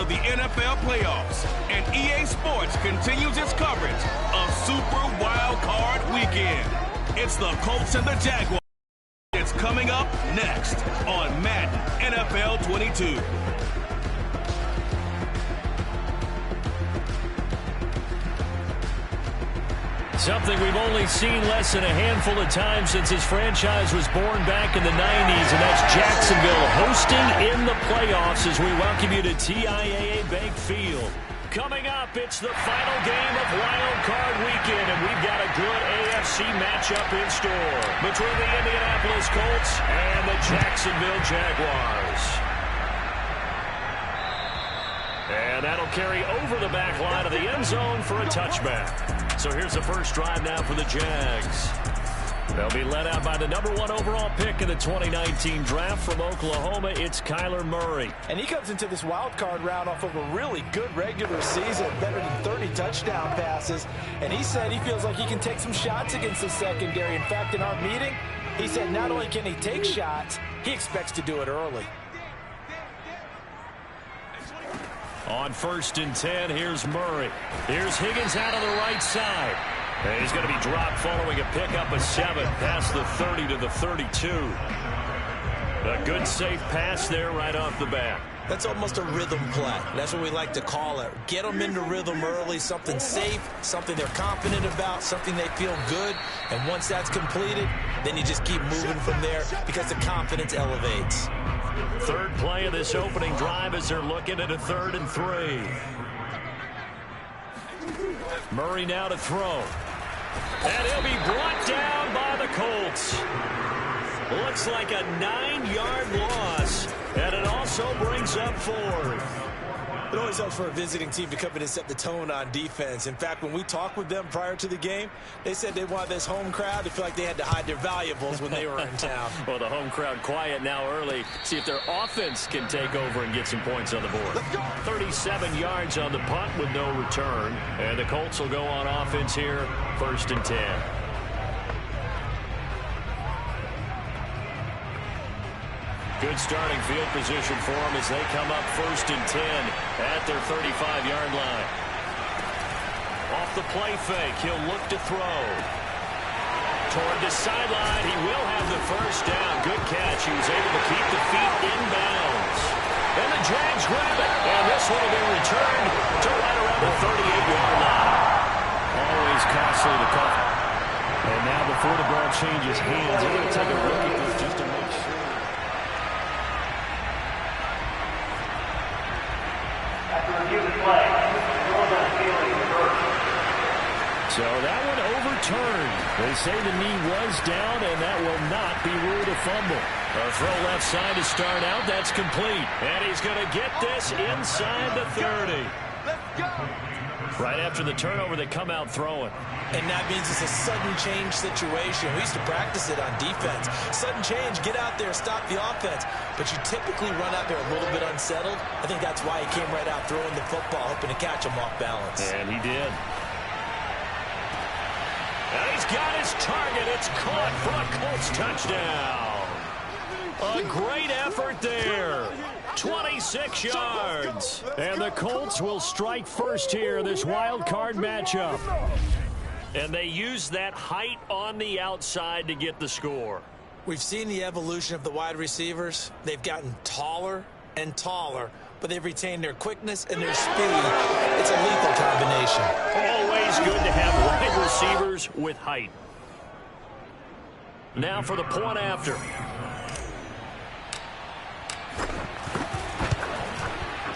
of the NFL playoffs, and EA Sports continues its coverage of Super Wild Card Weekend. It's the Colts and the Jaguars. It's coming up next on Madden NFL 22. Something we've only seen less than a handful of times since his franchise was born back in the 90s, and that's Jacksonville hosting in the playoffs as we welcome you to TIAA Bank Field. Coming up, it's the final game of Wild Card Weekend, and we've got a good AFC matchup in store between the Indianapolis Colts and the Jacksonville Jaguars. And that'll carry over the back line of the end zone for a touchback. So here's the first drive now for the Jags. They'll be led out by the #1 overall pick in the 2019 draft from Oklahoma. It's Kyler Murray. And he comes into this wild card round off of a really good regular season, better than 30 touchdown passes. And he said he feels like he can take some shots against the secondary. In fact, in our meeting, he said not only can he take shots, he expects to do it early. On 1st and 10, here's Murray. Here's Higgins out on the right side. And he's going to be dropped following a pickup of 7 past the 30 to the 32. A good safe pass there right off the bat. That's almost a rhythm play. That's what we like to call it. Get them into rhythm early, something safe, something they're confident about, something they feel good. And once that's completed, then you just keep moving from there because the confidence elevates. Third play of this opening drive as they're looking at a 3rd and 3. Murray now to throw. And he'll be brought down by the Colts. Looks like a 9-yard loss. And it also brings up 4th. It always helps for a visiting team to come in and set the tone on defense. In fact, when we talked with them prior to the game, they said they wanted this home crowd to feel like they had to hide their valuables when they were in town. Well, the home crowd quiet now early. See if their offense can take over and get some points on the board. 37 yards on the punt with no return. And the Colts will go on offense here, 1st and 10. Good starting field position for them as they come up 1st and 10 at their 35-yard line. Off the play fake, he'll look to throw. Toward the sideline, he will have the first down. Good catch. He was able to keep the feet in bounds. And the Jags grab it. And this one will be returned to right around the 38-yard line. Always costly to cover. And now before the ball changes hands, they're going to take a look at this just to make sure. So that one overturned. They say the knee was down, and that will not be ruled a fumble. A throw left side to start out. That's complete. And he's going to get this inside the 30. Let's go. Right after the turnover, they come out throwing. And that means it's a sudden change situation. We used to practice it on defense. Sudden change, get out there, stop the offense. But you typically run out there a little bit unsettled. I think that's why he came right out throwing the football, hoping to catch him off balance. And he did. And he's got his target. It's caught for a Colts touchdown. A great effort there. 26 yards. And the Colts will strike first here, this wild card matchup. And they use that height on the outside to get the score. We've seen the evolution of the wide receivers. They've gotten taller and taller, but they've retained their quickness and their speed. It's a lethal combination. Always good to have wide receivers with height. Now for the point after.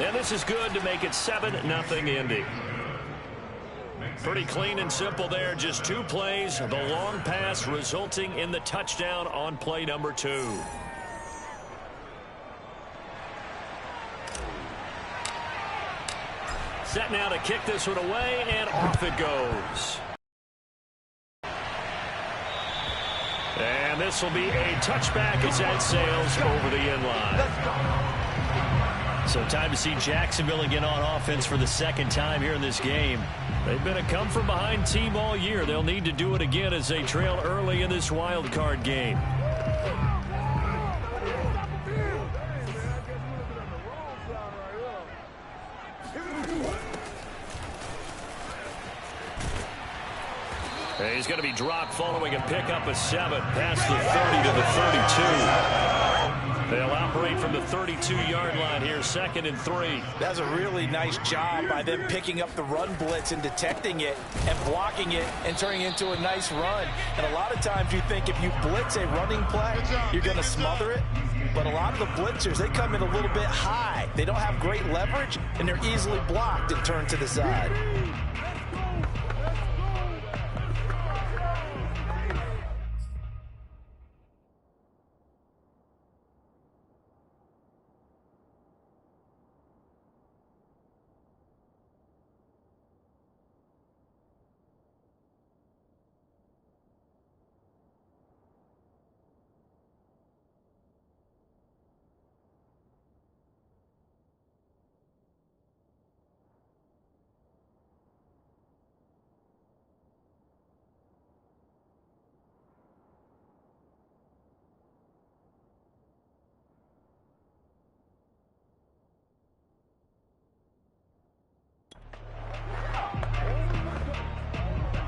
And this is good to make it 7-0 Indy. Pretty clean and simple there. Just 2 plays. The long pass resulting in the touchdown on play number 2. Set now to kick this one away, and off it goes. And this will be a touchback as that sails over the end line. So time to see Jacksonville again on offense for the 2nd time here in this game. They've been a come-from-behind team all year. They'll need to do it again as they trail early in this wild card game. And he's going to be dropped following a pickup of 7 past the 30 to the 32. They'll operate from the 32-yard line here, 2nd and 3. That's a really nice job by them picking up the run blitz and detecting it and blocking it and turning it into a nice run. And a lot of times you think if you blitz a running play, you're going to smother it. But a lot of the blitzers, they come in a little bit high. They don't have great leverage, and they're easily blocked and turned to the side.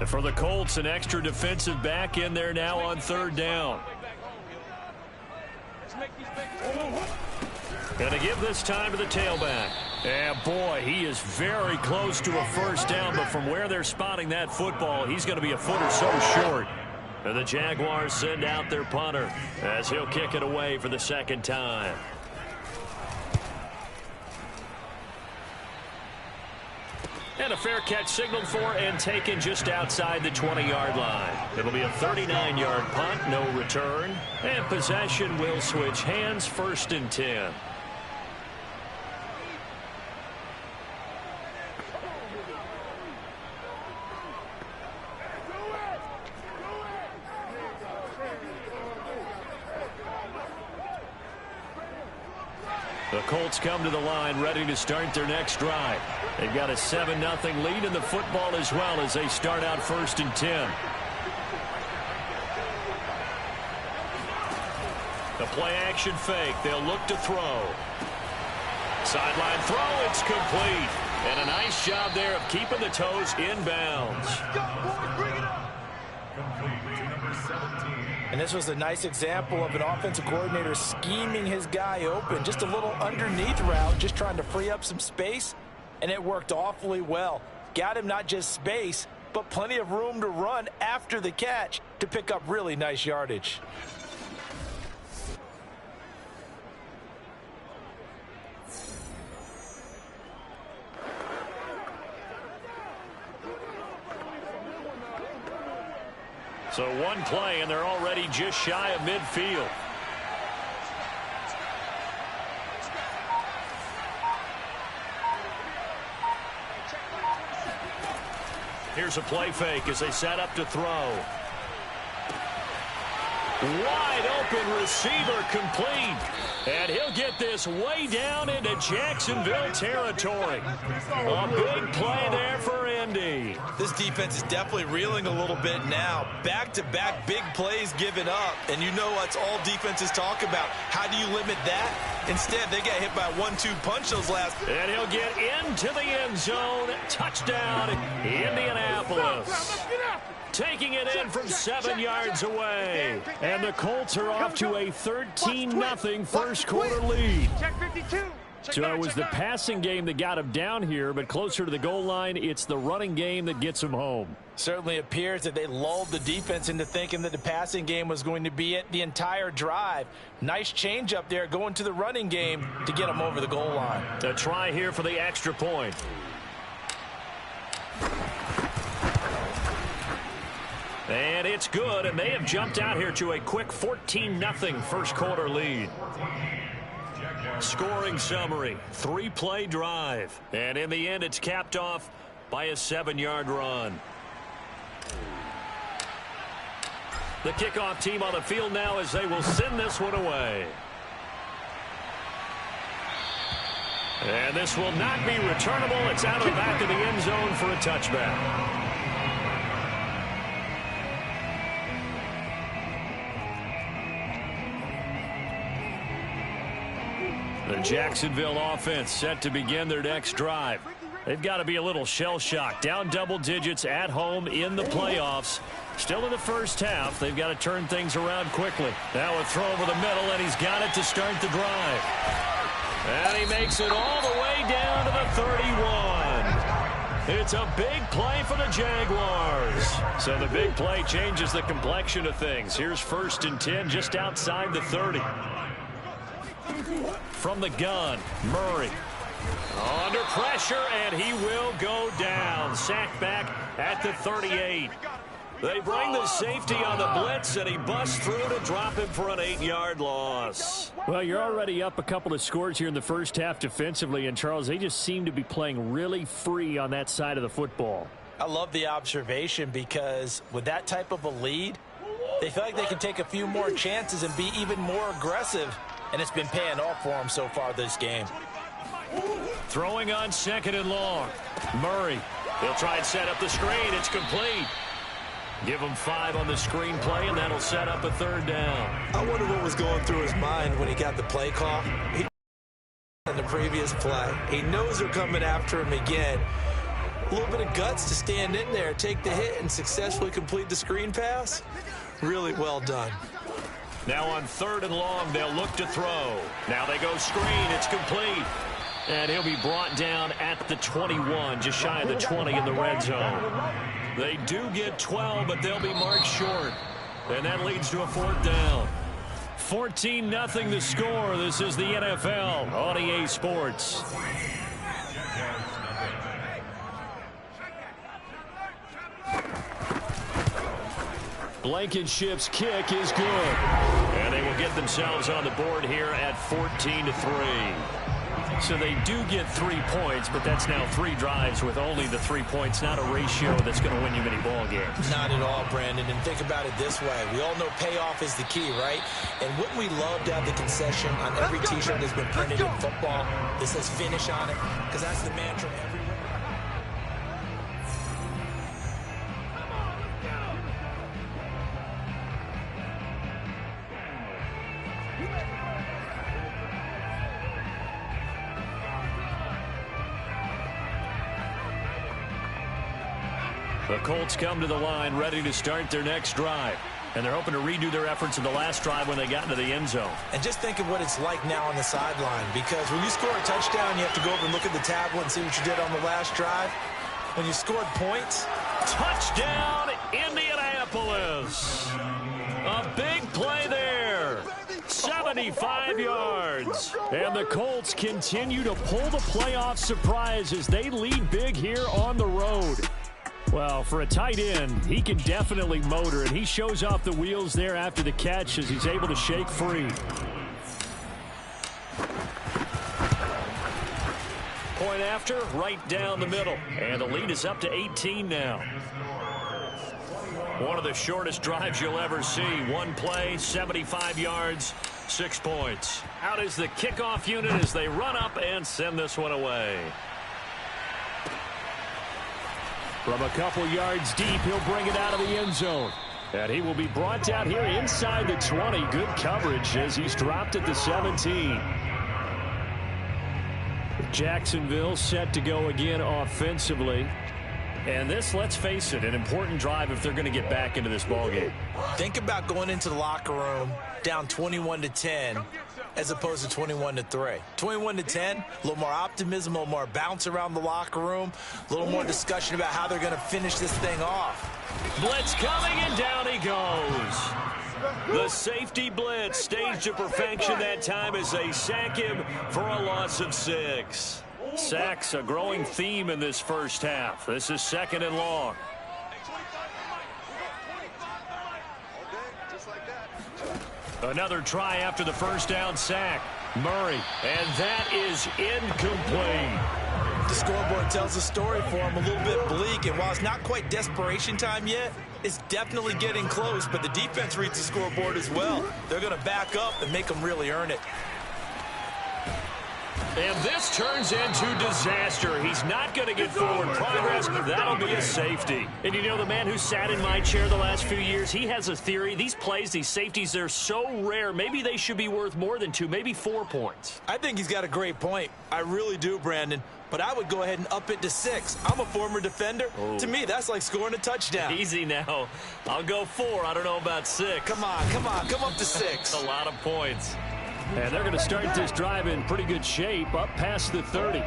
And for the Colts, an extra defensive back in there now on 3rd down. Going to give this time to the tailback. And boy, he is very close to a 1st down, but from where they're spotting that football, he's going to be a foot or so short. And the Jaguars send out their punter as he'll kick it away for the 2nd time. And a fair catch signaled for and taken just outside the 20-yard line. It'll be a 39-yard punt, no return. And possession will switch hands, 1st and 10. The Colts come to the line ready to start their next drive. They've got a 7-0 lead in the football as well as they start out 1st and 10. The play action fake. They'll look to throw. Sideline throw. It's complete. And a nice job there of keeping the toes in bounds. And this was a nice example of an offensive coordinator scheming his guy open. Just a little underneath route, just trying to free up some space. And it worked awfully well. Got him not just space, but plenty of room to run after the catch to pick up really nice yardage. So one play, and they're already just shy of midfield. Here's a play fake as they set up to throw. Wide open receiver complete. And he'll get this way down into Jacksonville territory. A big play there for Indy. This defense is definitely reeling a little bit now. Back-to-back big plays given up. And you know what's all defenses talk about. How do you limit that? Instead, they got hit by a 1-2 punch those last. And he'll get into the end zone. Touchdown, Indianapolis. Taking it in from 7 yards away. And the Colts are off to a 13-0 first quarter lead. So it was the passing game that got him down here, but closer to the goal line, it's the running game that gets him home. Certainly appears that they lulled the defense into thinking that the passing game was going to be it the entire drive. Nice change up there going to the running game to get them over the goal line. A try here for the extra point. And it's good, and they have jumped out here to a quick 14-0 first quarter lead. Scoring summary, 3-play drive. And in the end, it's capped off by a 7-yard run. The kickoff team on the field now as they will send this one away. And this will not be returnable. It's out of the back of the end zone for a touchback. The Jacksonville offense set to begin their next drive. They've got to be a little shell-shocked. Down double digits at home in the playoffs. Still in the first half. They've got to turn things around quickly. Now a throw over the middle, and he's got it to start the drive. And he makes it all the way down to the 31. It's a big play for the Jaguars. So the big play changes the complexion of things. Here's 1st and 10 just outside the 30. From the gun, Murray. Under pressure, and he will go down. Sacked back at the 38. They bring the safety on the blitz, and he busts through to drop him for an 8-yard loss. Well, you're already up a couple of scores here in the first half defensively, and Charles, they just seem to be playing really free on that side of the football. I love the observation because with that type of a lead, they feel like they can take a few more chances and be even more aggressive, and it's been paying off for them so far this game. Throwing on 2nd and long. Murray. He'll try and set up the screen. It's complete. Give him 5 on the screen play, and that'll set up a 3rd down. I wonder what was going through his mind when he got the play call. In the previous play, he knows they're coming after him again. A little bit of guts to stand in there, take the hit, and successfully complete the screen pass. Really well done. Now on 3rd and long, they'll look to throw. Now they go screen. It's complete. And he'll be brought down at the 21, just shy of the 20 in the red zone. They do get 12, but they'll be marked short. And that leads to a 4th down. 14-0 the score. This is the NFL on EA Sports. Blankenship's kick is good. And they will get themselves on the board here at 14-3. So they do get 3 points, but that's now 3 drives with only the 3 points, not a ratio that's going to win you many ball games. Not at all, Brandon. And think about it this way. We all know payoff is the key, right? And wouldn't we love to have the concession on every T-shirt that's been printed in football that says finish on it? Because that's the mantra everywhere. The Colts come to the line ready to start their next drive. And they're hoping to redo their efforts in the last drive when they got into the end zone. And just think of what it's like now on the sideline. Because when you score a touchdown, you have to go over and look at the tablet and see what you did on the last drive. When you scored points. Touchdown, Indianapolis. A big play there. 75 yards. And the Colts continue to pull the playoff surprise as they lead big here on the road. Well, for a tight end, he can definitely motor, and he shows off the wheels there after the catch as he's able to shake free. Point after, right down the middle. And the lead is up to 18 now. One of the shortest drives you'll ever see. One play, 75 yards, 6 points. Out is the kickoff unit as they run up and send this one away. From a couple yards deep, he'll bring it out of the end zone. And he will be brought down here inside the 20. Good coverage as he's dropped at the 17. Jacksonville set to go again offensively. And this, let's face it, an important drive if they're going to get back into this ballgame. Think about going into the locker room down 21-10 as opposed to 21-3. 21-10, a little more optimism, a little more bounce around the locker room, a little more discussion about how they're going to finish this thing off. Blitz coming, and down he goes. The safety blitz staged to perfection that time as they sack him for a loss of 6. Sacks, a growing theme in this first half. This is 2nd and long. Another try after the first down sack. Murray, and that is incomplete. The scoreboard tells a story for him, a little bit bleak, and while it's not quite desperation time yet, it's definitely getting close, but the defense reads the scoreboard as well. They're going to back up and make them really earn it. And this turns into disaster. He's not going to get forward progress. That'll be a safety. And you know, the man who sat in my chair the last few years, he has a theory. These plays, these safeties, they're so rare. Maybe they should be worth more than 2, maybe 4 points. I think he's got a great point. I really do, Brandon. But I would go ahead and up it to 6. I'm a former defender. Oh. To me, that's like scoring a touchdown. Easy now. I'll go 4. I don't know about 6. Come on, come on. Come up to 6. A lot of points. And they're going to start this drive in pretty good shape, up past the 30.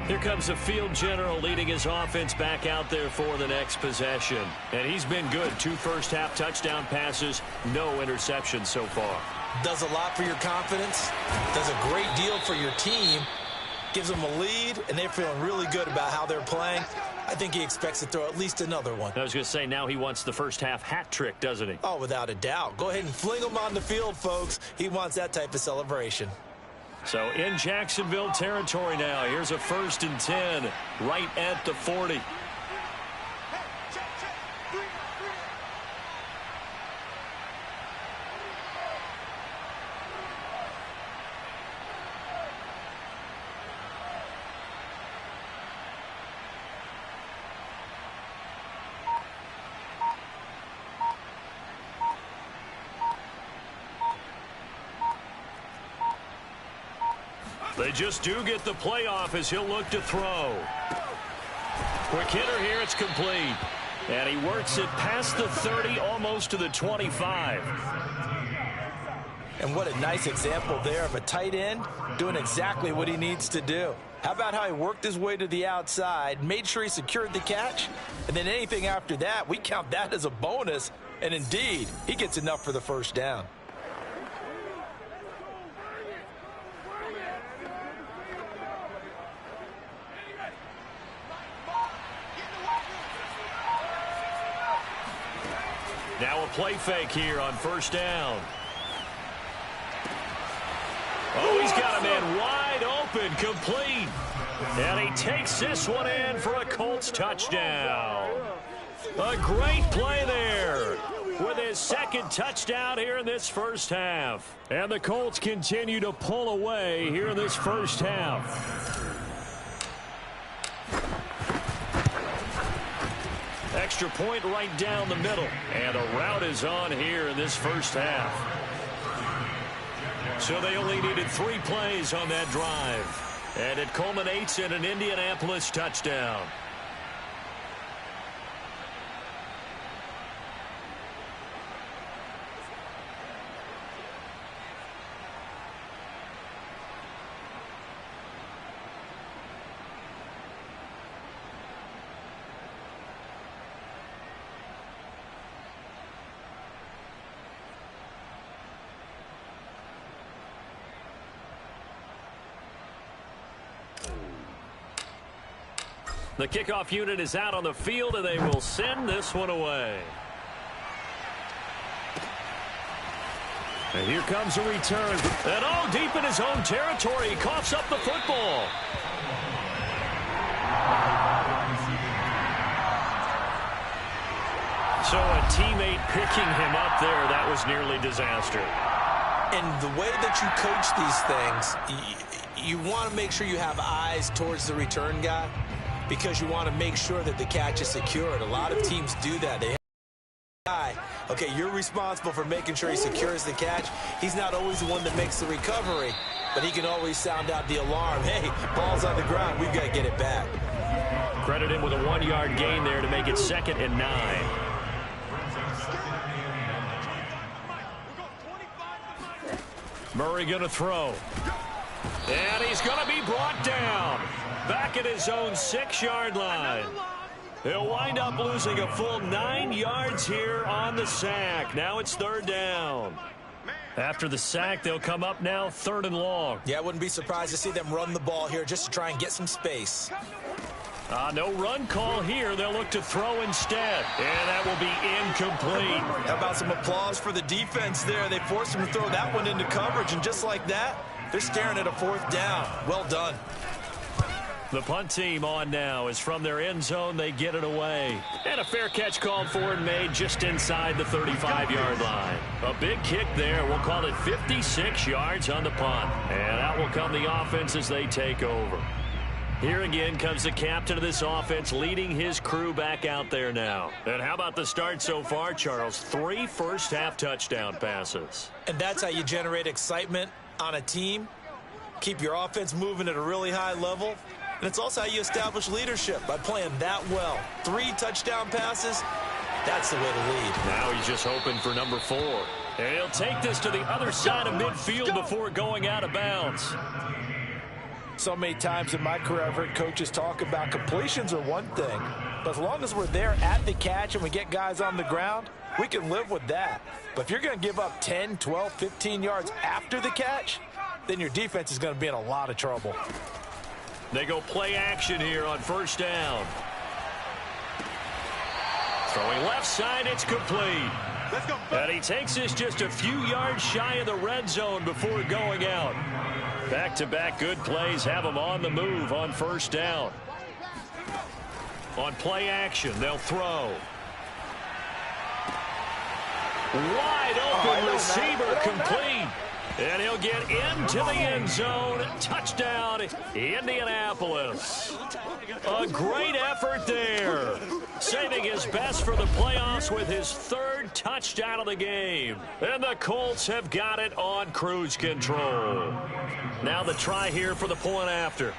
Here comes the field general leading his offense back out there for the next possession. And he's been good. 2 first-half touchdown passes, no interceptions so far. Does a lot for your confidence. Does a great deal for your team. Gives them a lead, and they're feeling really good about how they're playing. I think he expects to throw at least another one. I was going to say, now he wants the first-half hat trick, doesn't he? Oh, without a doubt. Go ahead and fling him on the field, folks. He wants that type of celebration. So in Jacksonville territory now. Here's a 1st and 10 right at the 40. They just do get the playoff as he'll look to throw. Quick hitter here, it's complete. And he works it past the 30, almost to the 25. And what a nice example there of a tight end doing exactly what he needs to do. How about how he worked his way to the outside, made sure he secured the catch, and then anything after that, we count that as a bonus. And indeed, he gets enough for the first down. Now a play fake here on 1st down. Oh, he's got a man wide open, complete. And he takes this one in for a Colts touchdown. A great play there with his 2nd touchdown here in this first half. And the Colts continue to pull away here in this first half. Extra point right down the middle. And a route is on here in this first half. So they only needed 3 plays on that drive. And it culminates in an Indianapolis touchdown. The kickoff unit is out on the field, and they will send this one away. And here comes a return. And oh, deep in his own territory, he coughs up the football. So a teammate picking him up there, that was nearly disaster. And the way that you coach these things, you want to make sure you have eyes towards the return guy, because you want to make sure that the catch is secured. A lot of teams do that. They have a guy, okay, you're responsible for making sure he secures the catch. He's not always the one that makes the recovery, but he can always sound out the alarm. Hey, ball's on the ground. We've got to get it back. Credit him with a 1-yard gain there to make it 2nd and 9. Murray going to throw. And he's going to be brought down. Back at his own 6-yard line. He'll wind up losing a full 9 yards here on the sack. Now it's 3rd down. After the sack, they'll come up now 3rd and long. Yeah, I wouldn't be surprised to see them run the ball here just to try and get some space. No run call here. They'll look to throw instead. And that will be incomplete. How about some applause for the defense there? They forced him to throw that one into coverage, and just like that, they're staring at a 4th down. Well done. The punt team on now is from their end zone. They get it away. And a fair catch called for and made just inside the 35-yard line. A big kick there. We'll call it 56 yards on the punt. And out will come the offense as they take over. Here again comes the captain of this offense leading his crew back out there now. And how about the start so far, Charles? 3 first-half touchdown passes. And that's how you generate excitement on a team. Keep your offense moving at a really high level. And it's also how you establish leadership, by playing that well. 3 touchdown passes, that's the way to lead. Now he's just hoping for number 4. And he'll take this to the other side of midfield before going out of bounds. So many times in my career, I've heard coaches talk about completions are one thing. But as long as we're there at the catch and we get guys on the ground, we can live with that. But if you're going to give up 10, 12, 15 yards after the catch, then your defense is going to be in a lot of trouble. They go play action here on first down. Throwing left side, it's complete. Let's go. And he takes this just a few yards shy of the red zone before going out. Back-to-back good plays have him on the move on first down. On play action, they'll throw. Wide open receiver complete. And he'll get into the end zone. Touchdown, Indianapolis. A great effort there. Saving his best for the playoffs with his 3rd touchdown of the game. And the Colts have got it on cruise control. Now the try here for the point after.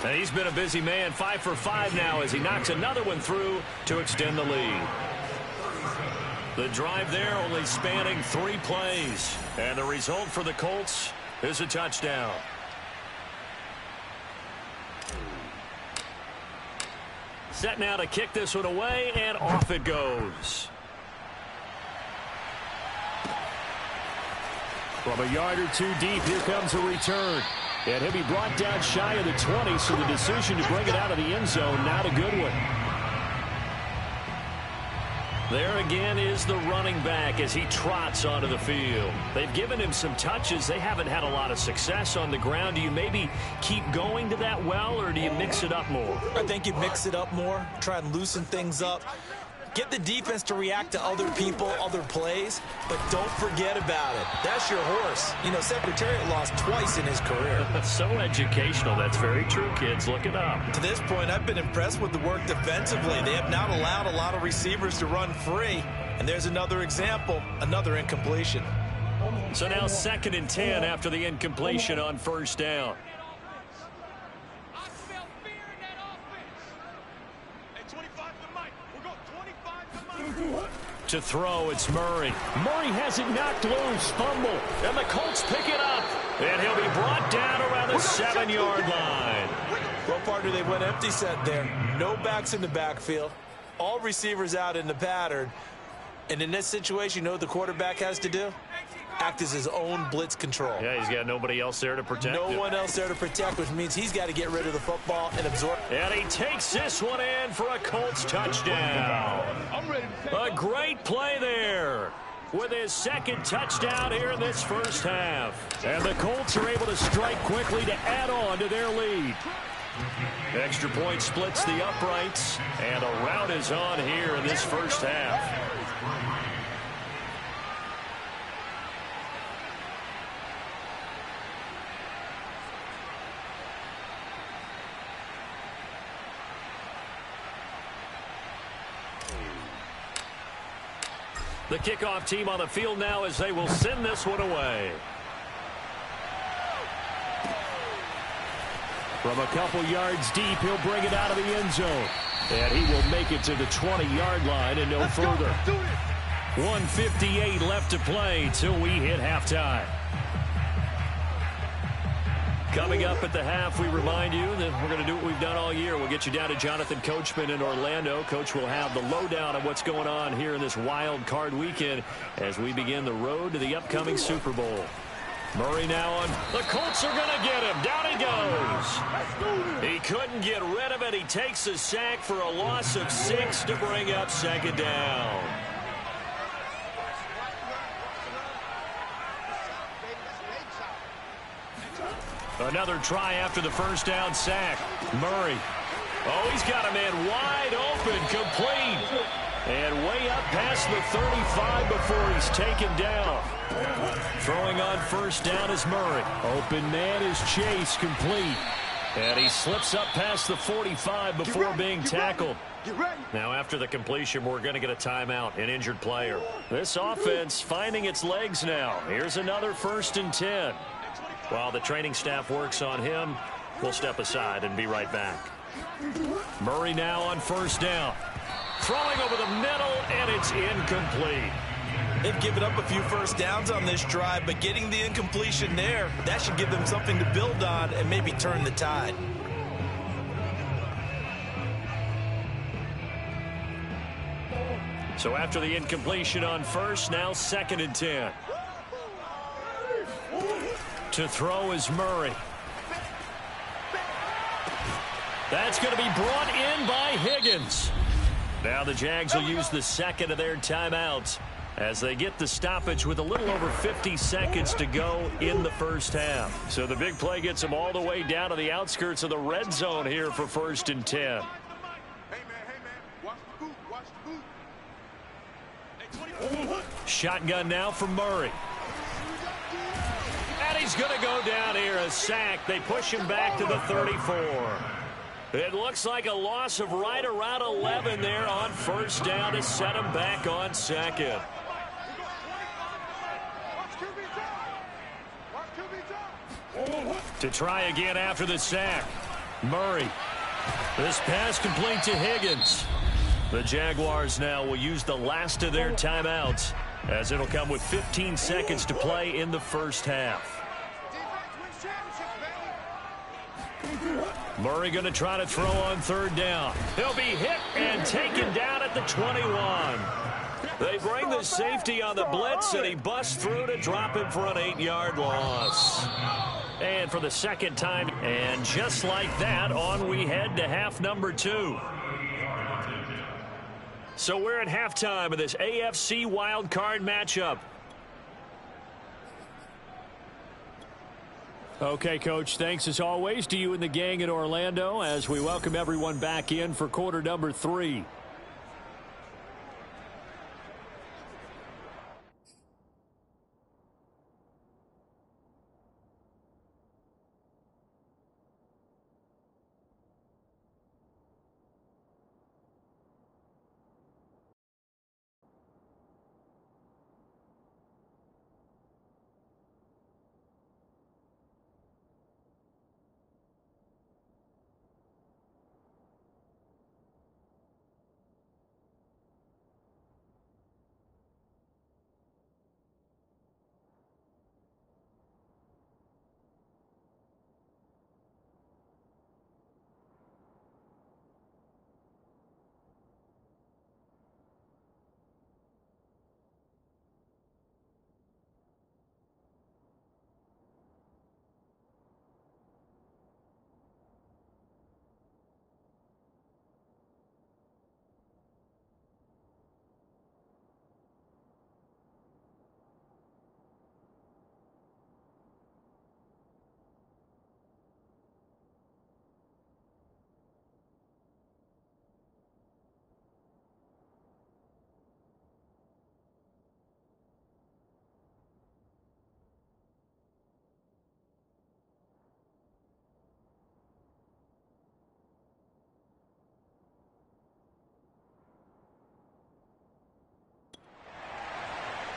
And he's been a busy man, 5 for 5 now as he knocks another one through to extend the lead. The drive there only spanning 3 plays. And the result for the Colts is a touchdown. Set now to kick this one away, and off it goes. From a yard or 2 deep, here comes a return. And he'll be brought down shy of the 20, so the decision to bring it out of the end zone, not a good one. There again is the running back as he trots onto the field. They've given him some touches. They haven't had a lot of success on the ground. Do you maybe keep going to that well, or do you mix it up more? I think you mix it up more, try and loosen things up. Get the defense to react to other people, other plays, but don't forget about it. That's your horse. You know, Secretariat lost twice in his career. So educational. That's very true, kids. Look it up. To this point, I've been impressed with the work defensively. They have not allowed a lot of receivers to run free. And there's another example, another incompletion. So now 2nd and 10 after the incompletion on first down. To throw, it's Murray. Murray has it knocked loose, fumble, and the Colts pick it up. And he'll be brought down around the 7-yard line. Well, partner, they went empty set there. No backs in the backfield. All receivers out in the pattern. And in this situation, you know what the quarterback has to do? Act as his own blitz control. Yeah, he's got nobody else there to protect him. No one else there to protect, which means he's got to get rid of the football and absorb. And he takes this one in for a Colts touchdown. A great play there with his 2nd touchdown here in this first half. And the Colts are able to strike quickly to add on to their lead. Extra point splits the uprights, and a rout is on here in this first half. The kickoff team on the field now as they will send this one away. From a couple yards deep, he'll bring it out of the end zone. And he will make it to the 20-yard line and no further. 1:58 left to play till we hit halftime. Coming up at the half, we remind you that we're going to do what we've done all year. We'll get you down to Jonathan Coachman in Orlando. Coach will have the lowdown of what's going on here in this wild card weekend as we begin the road to the upcoming Super Bowl. Murray now on. The Colts are going to get him. Down he goes. He couldn't get rid of it. He takes a sack for a loss of 6 to bring up 2nd down. Another try after the first down sack. Murray. Oh, he's got a man wide open, complete. And way up past the 35 before he's taken down. Throwing on first down is Murray. Open man is Chase, complete. And he slips up past the 45 before being tackled. Now after the completion, we're going to get a timeout, an injured player. This offense finding its legs now. Here's another 1st and 10. While the training staff works on him, we'll step aside and be right back. Murray now on first down. Throwing over the middle, and it's incomplete. They've given up a few first downs on this drive, but getting the incompletion there, that should give them something to build on and maybe turn the tide. So after the incompletion on first, now 2nd and 10. To throw is Murray. That's going to be brought in by Higgins. Now the Jags will use the second of their timeouts as they get the stoppage with a little over 50 seconds to go in the first half. So the big play gets them all the way down to the outskirts of the red zone here for 1st and 10. Shotgun now for Murray. And he's going to go down here, a sack. They push him back to the 34. It looks like a loss of right around 11 there on first down to set him back on second. To try again after the sack. Murray. This pass complete to Higgins. The Jaguars now will use the last of their timeouts as it'll come with 15 seconds to play in the first half. Murray going to try to throw on third down. He'll be hit and taken down at the 21. They bring the safety on the blitz, and he busts through to drop him for an 8-yard loss. And for the second time, and just like that, on we head to half number 2. So we're at halftime of this AFC wildcard matchup. Okay, Coach, thanks as always to you and the gang in Orlando as we welcome everyone back in for quarter number 3.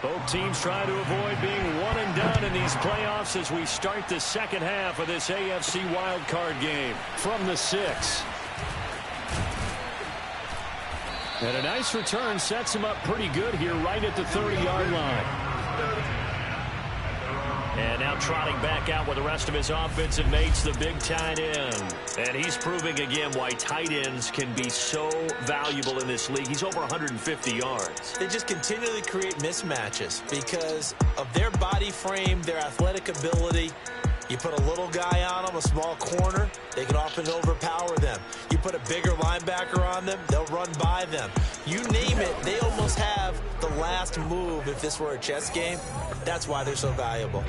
Both teams trying to avoid being one and done in these playoffs as we start the second half of this AFC wildcard game from the 6. And a nice return sets him up pretty good here right at the 30-yard line. And now trotting back out with the rest of his offensive mates, the big tight end. And he's proving again why tight ends can be so valuable in this league. He's over 150 yards. They just continually create mismatches because of their body frame, their athletic ability. You put a little guy on them, a small corner, they can often overpower them. You put a bigger linebacker on them, they'll run by them. You name it, they almost have the last move if this were a chess game. That's why they're so valuable.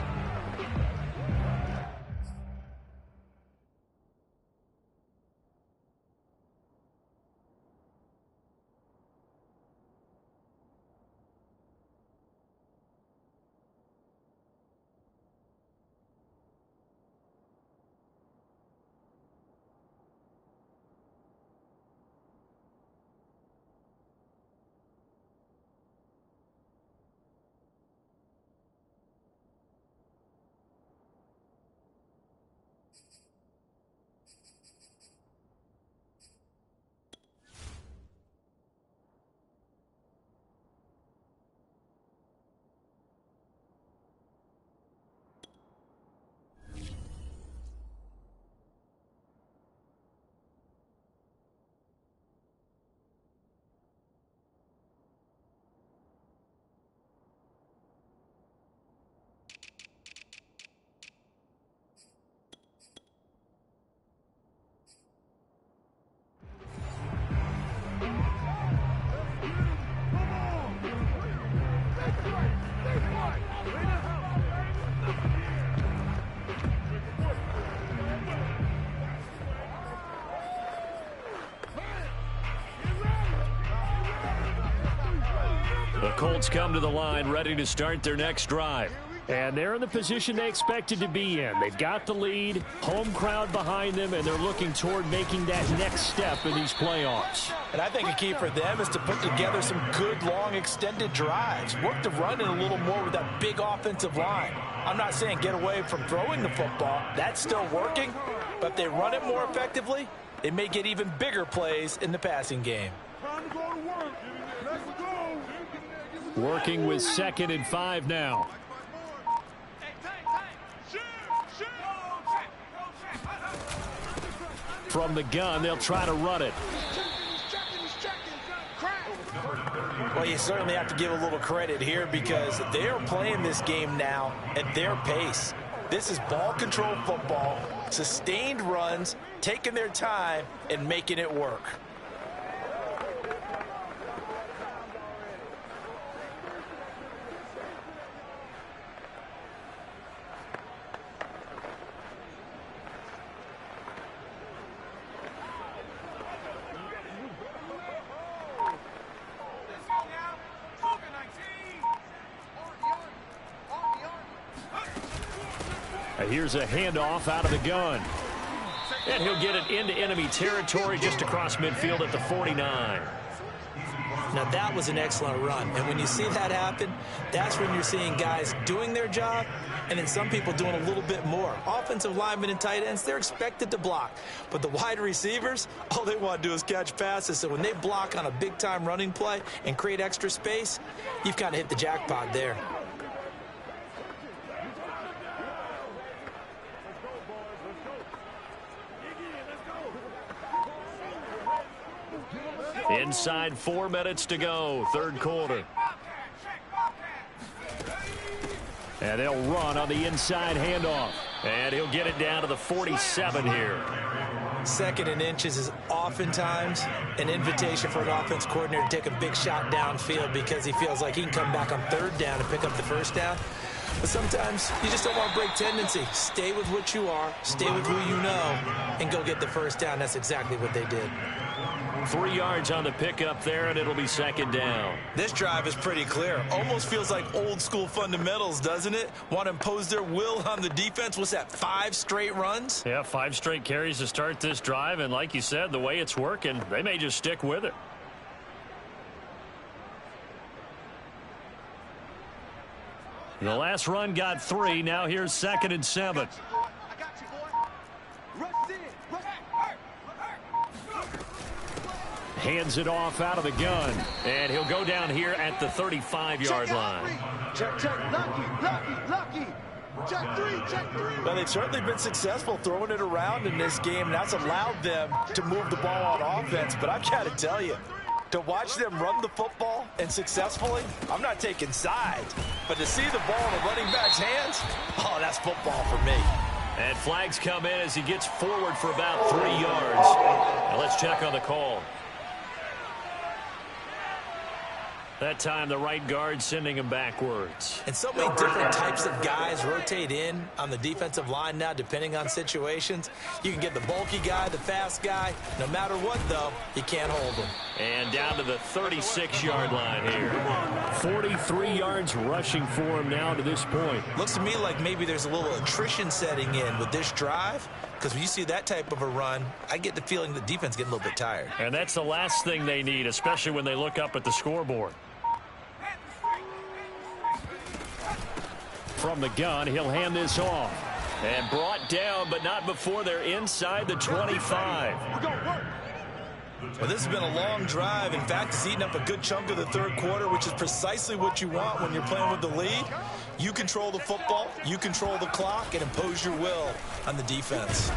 Colts come to the line ready to start their next drive. And they're in the position they expected to be in. They've got the lead, home crowd behind them, and they're looking toward making that next step in these playoffs. And I think a key for them is to put together some good, long, extended drives. Work the run in a little more with that big offensive line. I'm not saying get away from throwing the football. That's still working. But if they run it more effectively, they may get even bigger plays in the passing game. Working with 2nd and 5 now. From the gun, they'll try to run it. Well, you certainly have to give a little credit here because they are playing this game now at their pace. This is ball control football, sustained runs, taking their time and making it work. Here's a handoff out of the gun. And he'll get it into enemy territory just across midfield at the 49. Now, that was an excellent run. And when you see that happen, that's when you're seeing guys doing their job and then some people doing a little bit more. Offensive linemen and tight ends, they're expected to block. But the wide receivers, all they want to do is catch passes. So when they block on a big-time running play and create extra space, you've kind of hit the jackpot there. Inside 4 minutes to go, third quarter. And they'll run on the inside handoff. And he'll get it down to the 47 here. 2nd and inches is oftentimes an invitation for an offense coordinator to take a big shot downfield because he feels like he can come back on 3rd down and pick up the 1st down. But sometimes you just don't want to break tendency. Stay with what you are, stay with who you know, and go get the 1st down. That's exactly what they did. 3 yards on the pickup there, and it'll be 2nd down. This drive is pretty clear. Almost feels like old school fundamentals, doesn't it? Want to impose their will on the defense. What's that, 5 straight runs? Yeah, 5 straight carries to start this drive, and like you said, the way it's working, they may just stick with it. The last run got 3. Now here's 2nd and 7. Hands it off out of the gun. And he'll go down here at the 35-yard line. Check, lucky. Check 3, check 3. Well, they've certainly been successful throwing it around in this game. That's allowed them to move the ball on offense. But I've got to tell you, to watch them run the football and successfully, I'm not taking sides. But to see the ball in the running back's hands, oh, that's football for me. And flags come in as he gets forward for about 3 yards. Now let's check on the call. That time, the right guard sending him backwards. And so many different types of guys rotate in on the defensive line now, depending on situations. You can get the bulky guy, the fast guy. No matter what, though, you can't hold him. And down to the 36-yard line here. 43 yards rushing for him now to this point. Looks to me like maybe there's a little attrition setting in with this drive. Because when you see that type of a run, I get the feeling the defense getting a little bit tired. And that's the last thing they need, especially when they look up at the scoreboard. From the gun, he'll hand this off. And brought down, but not before they're inside the 25. Well, this has been a long drive. In fact, it's eaten up a good chunk of the third quarter, which is precisely what you want when you're playing with the lead. You control the football, you control the clock, and impose your will on the defense.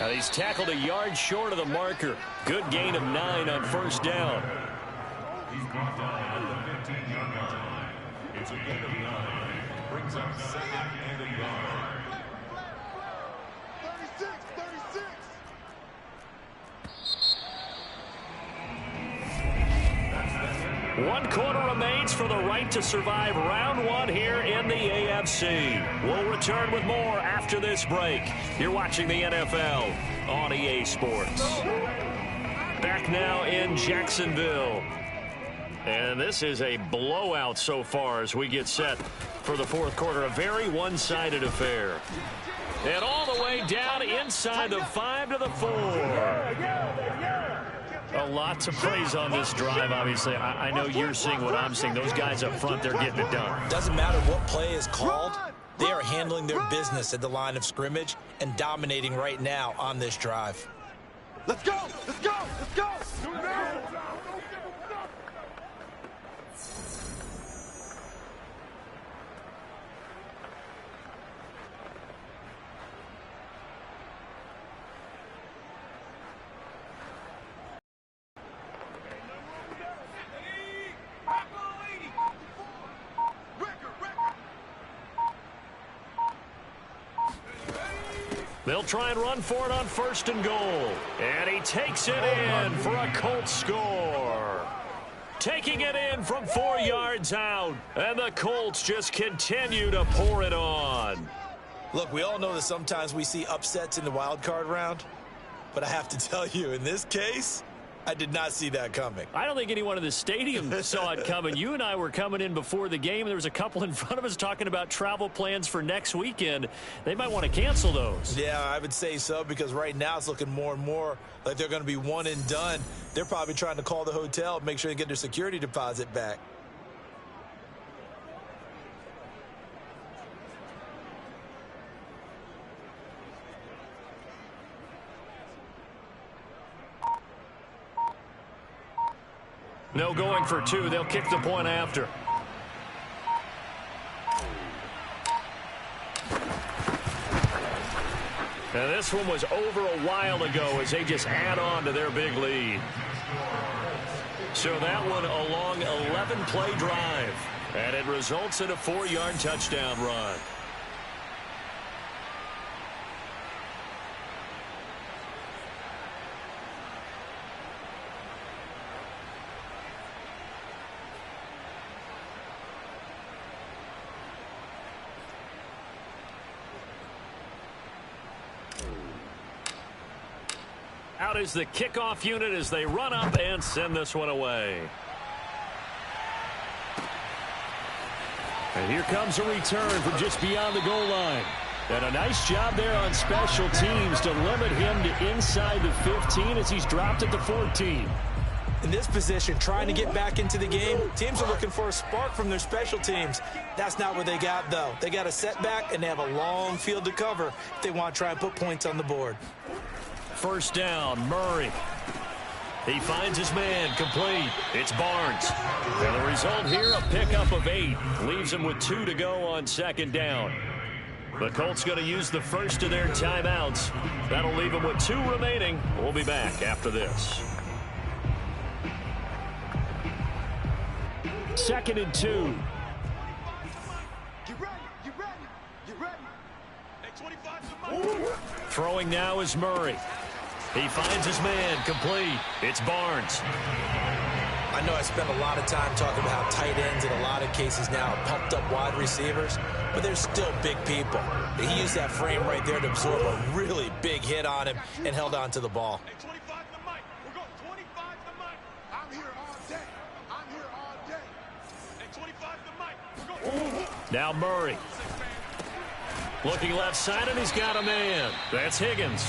Now he's tackled a yard short of the marker. Good gain of 9 on 1st down. He's brought down at the 15-yard line. It's a gain of 9. Brings up 2nd and a yard. 36. 1 quarter remains for the right to survive round 1 here in the AFC. We'll return with more after this break. You're watching the NFL on EA Sports. Back now in Jacksonville. And this is a blowout so far as we get set for the fourth quarter. A very one-sided affair. And all the way down inside the 5 to the 4. A lot to praise on this drive, obviously. I know you're seeing what I'm seeing. Those guys up front, they're getting it done. Doesn't matter what play is called. They are handling their business at the line of scrimmage and dominating right now on this drive. Let's go! Let's go! Let's go! They'll try and run for it on 1st and goal. And he takes it in for a Colts score. Taking it in from 4 yards out. And the Colts just continue to pour it on. Look, we all know that sometimes we see upsets in the wild card round. But I have to tell you, in this case, I did not see that coming. I don't think anyone in the stadium saw it coming. You and I were coming in before the game. There was a couple in front of us talking about travel plans for next weekend. They might want to cancel those. Yeah, I would say so, because right now it's looking more and more like they're going to be one and done. They're probably trying to call the hotel and make sure they get their security deposit back. No going for 2. They'll kick the point after. And this one was over a while ago as they just add on to their big lead. So that one a long 11-play drive. And it results in a 4-yard touchdown run. Out is the kickoff unit as they run up and send this one away. And here comes a return from just beyond the goal line. And a nice job there on special teams to limit him to inside the 15 as he's dropped at the 14. In this position, trying to get back into the game, teams are looking for a spark from their special teams. That's not what they got, though. They got a setback, and they have a long field to cover if they want to try and put points on the board. 1st down, Murray. He finds his man, complete. It's Barnes. And the result here, a pickup of 8. Leaves him with 2 to go on 2nd down. The Colts going to use the first of their timeouts. That'll leave them with 2 remaining. We'll be back after this. 2nd and 2. Get ready, get ready, get ready. Hey, 25 to Throwing now is Murray. He finds his man, complete. It's Barnes. I know I spent a lot of time talking about how tight ends in a lot of cases now are pumped up wide receivers, but they're still big people. He used that frame right there to absorb a really big hit on him and held on to the ball. Hey, 25 to Mike. We're going 25 to Mike. I'm here all day. I'm here all day. Hey, 25 to Mike. We're going. Now Murray. Looking left side, and he's got a man. That's Higgins.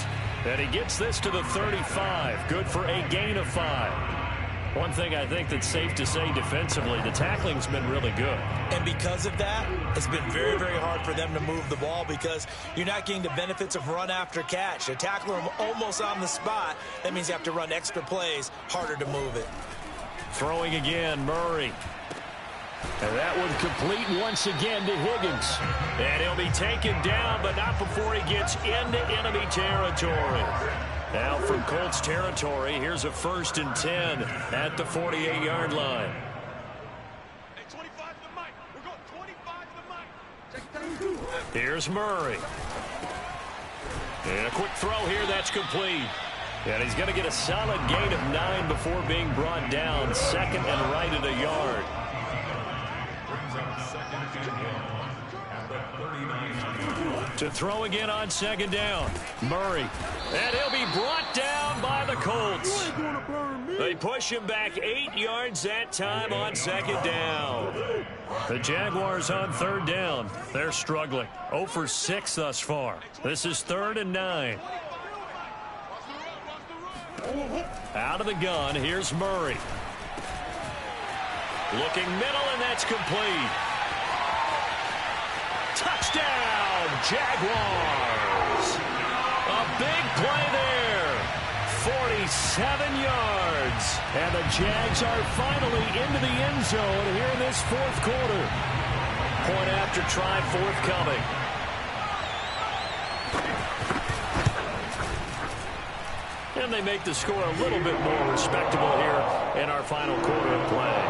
And he gets this to the 35. Good for a gain of 5. One thing I think that's safe to say defensively, the tackling's been really good. And because of that, it's been very, very hard for them to move the ball because you're not getting the benefits of run after catch. They're tackling them almost on the spot. That means you have to run extra plays, harder to move it. Throwing again, Murray. And that one complete once again to Higgins. And he'll be taken down, but not before he gets into enemy territory. Now from Colts territory, here's a 1st and 10 at the 48-yard line. Hey, 25 to Mike. We're going 25 to Mike. Here's Murray. And a quick throw here, that's complete. And he's going to get a solid gain of 9 before being brought down. 2nd and right at a yard. To throw again on 2nd down. Murray. And he'll be brought down by the Colts. They push him back 8 yards that time on second down. The Jaguars on third down. They're struggling. 0 for 6 thus far. This is 3rd and 9. Out of the gun, here's Murray. Looking middle, and that's complete. Touchdown, Jaguars. A big play there. 47 yards. And the Jags are finally into the end zone here in this fourth quarter. Point after try forthcoming. And they make the score a little bit more respectable here in our final quarter of play.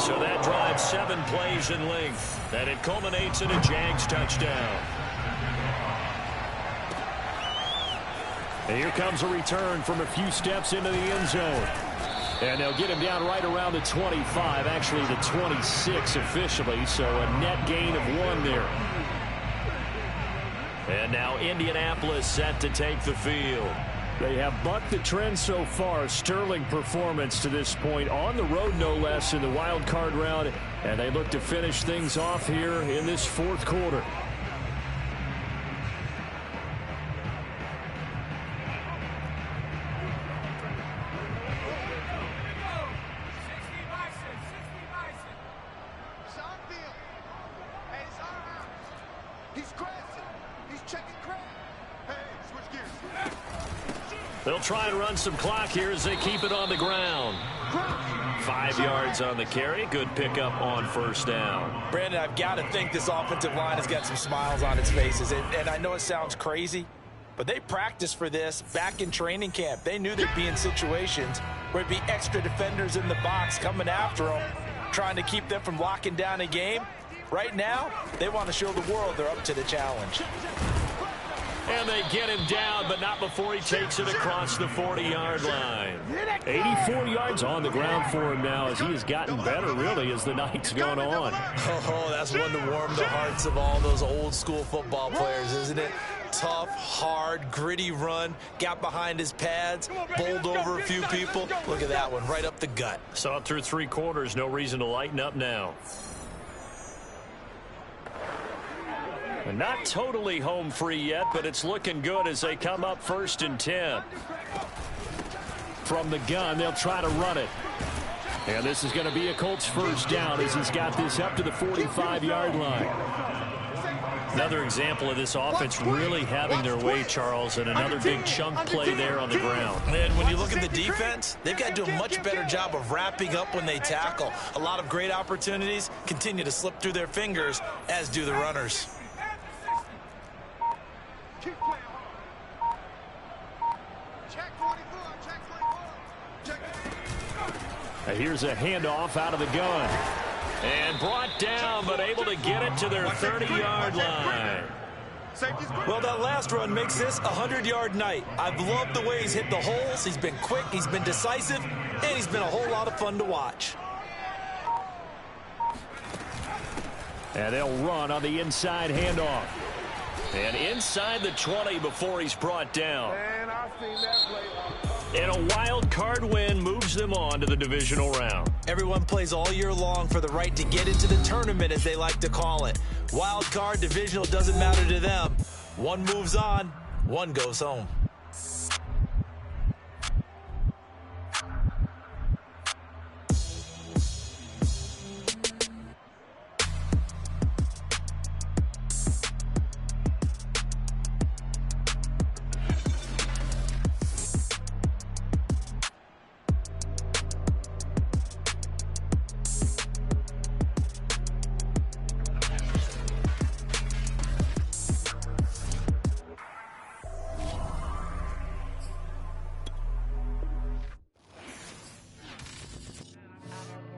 So that drives 7 plays in length. And it culminates in a Jags touchdown. And here comes a return from a few steps into the end zone. And they'll get him down right around the 25, actually the 26 officially, so a net gain of 1 there. And now Indianapolis set to take the field. They have bucked the trend so far. Sterling performance to this point on the road, no less, in the wild card round. And they look to finish things off here in this fourth quarter. They'll try and run some clock here as they keep it on the ground. 5 yards on the carry. Good pickup on first down. Brandon, I've got to think this offensive line has got some smiles on its faces. And I know it sounds crazy, but they practiced for this back in training camp. They knew they'd be in situations where it'd be extra defenders in the box coming after them, trying to keep them from locking down a game. Right now, they want to show the world they're up to the challenge. And they get him down, but not before he takes it across the 40-yard line. 84 yards on the ground for him now as he has gotten better, really, as the night's gone on. Oh, that's one to warm the hearts of all those old-school football players, isn't it? Tough, hard, gritty run, got behind his pads, bowled over a few people. Look at that one, right up the gut. Saw it through 3 quarters, no reason to lighten up now. And not totally home free yet, but it's looking good as they come up 1st and 10. From the gun, they'll try to run it. And this is going to be a Colts first down as he's got this up to the 45-yard line. Another example of this offense really having their way, Charles, and another big chunk play there on the ground. And when you look at the defense, they've got to do a much better job of wrapping up when they tackle. A lot of great opportunities continue to slip through their fingers, as do the runners. Here's a handoff out of the gun. And brought down, but able to get it to their 30-yard line. Well, that last run makes this a 100-yard night. I've loved the way he's hit the holes. He's been quick, he's been decisive, and he's been a whole lot of fun to watch. And they'll run on the inside handoff. And inside the 20 before he's brought down. And I've seen that play. And a wild card win moves them on to the divisional round. Everyone plays all year long for the right to get into the tournament, as they like to call it. Wild card, divisional, doesn't matter to them. One moves on, one goes home.